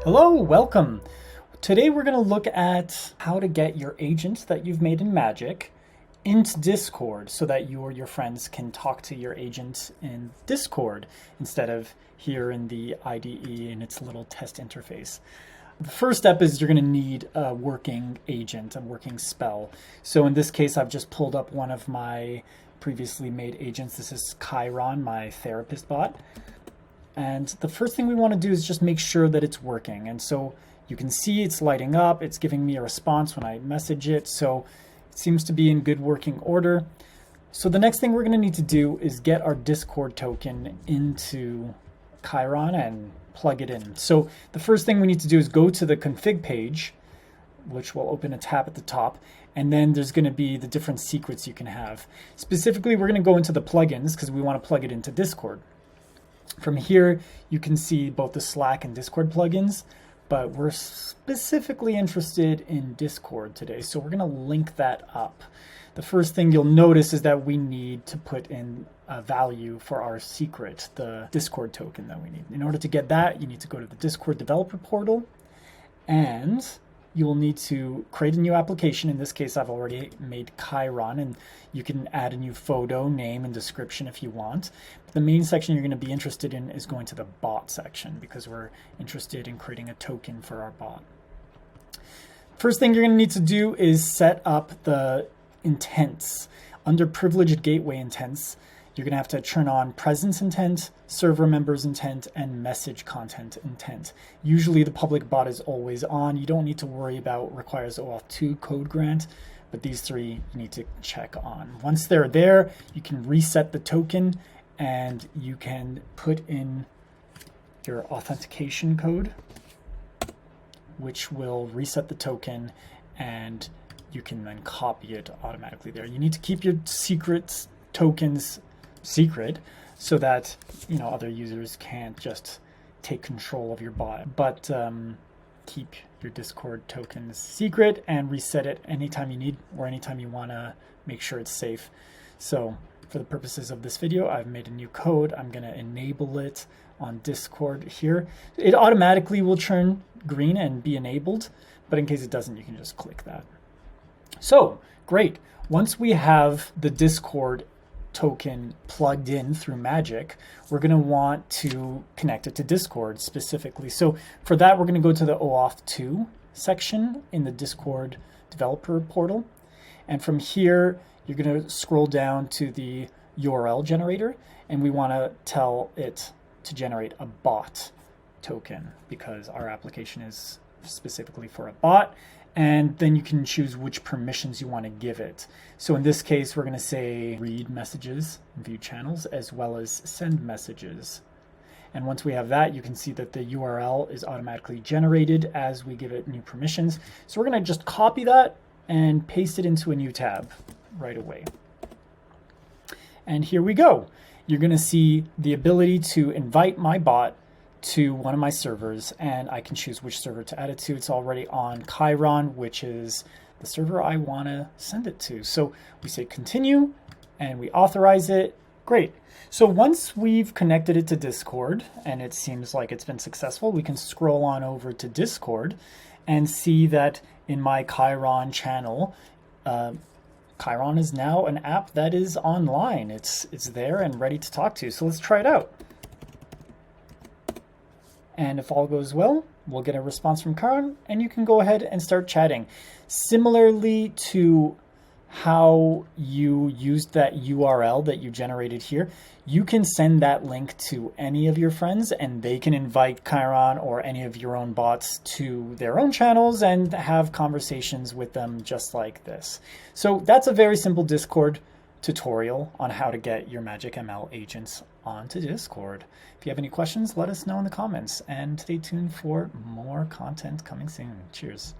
Hello, welcome. Today we're going to look at how to get your agent that you've made in Magick into Discord so that you or your friends can talk to your agent in Discord instead of here in the IDE in its little test interface. The first step is you're going to need a working agent, a working spell. So in this case, I've just pulled up one of my previously made agents. This is Chiron, my therapist bot. And the first thing we want to do is just make sure that it's working. And so you can see it's lighting up. It's giving me a response when I message it. So it seems to be in good working order. So the next thing we're going to need to do is get our Discord token into Chiron and plug it in. So the first thing we need to do is go to the config page, which will open a tab at the top. And then there's going to be the different secrets you can have. Specifically, we're going to go into the plugins because we want to plug it into Discord. From here, you can see both the Slack and Discord plugins, but we're specifically interested in Discord today. So we're going to link that up. The first thing you'll notice is that we need to put in a value for our secret, the Discord token that we need. In order to get that, you need to go to the Discord developer portal, and you will need to create a new application. In this case, I've already made Chiron, and you can add a new photo, name, and description if you want. But the main section you're going to be interested in is going to the bot section because we're interested in creating a token for our bot. First thing you're going to need to do is set up the intents. Under privileged gateway intents, you're going to have to turn on presence intent, server members intent, and message content intent. Usually the public bot is always on. You don't need to worry about requires OAuth 2 code grant, but these three you need to check on. Once they're there, you can reset the token and you can put in your authentication code, which will reset the token, and you can then copy it automatically there. You need to keep your secrets tokens secret so that other users can't just take control of your bot, but keep your Discord tokens secret and reset it anytime you need or anytime you want to make sure it's safe. So for the purposes of this video, I've made a new code. I'm going to enable it on Discord here. It automatically will turn green and be enabled, but in case it doesn't, you can just click that. So great. Once we have the Discord token plugged in through Magick, we're going to want to connect it to Discord specifically. So for that, we're going to go to the OAuth 2 section in the Discord developer portal. And from here, you're going to scroll down to the URL generator, and we want to tell it to generate a bot token because our application is specifically for a bot. And then you can choose which permissions you want to give it. So in this case, we're going to say read messages, view channels, as well as send messages. And once we have that, you can see that the URL is automatically generated as we give it new permissions. So we're going to just copy that and paste it into a new tab right away. And here we go. You're going to see the ability to invite my bot to one of my servers, and I can choose which server to add it to. It's already on Chiron, which is the server I want to send it to. So we say continue and we authorize it. Great. So once we've connected it to Discord and it seems like it's been successful, we can scroll on over to Discord and see that in my Chiron channel, Chiron is now an app that is online. It's there and ready to talk to. So let's try it out. And if all goes well, we'll get a response from Chiron, and you can go ahead and start chatting. Similarly to how you used that URL that you generated here, you can send that link to any of your friends, and they can invite Chiron or any of your own bots to their own channels and have conversations with them just like this. So that's a very simple Discord tutorial on how to get your MagickML agents onto Discord. If you have any questions, let us know in the comments, and stay tuned for more content coming soon. Cheers.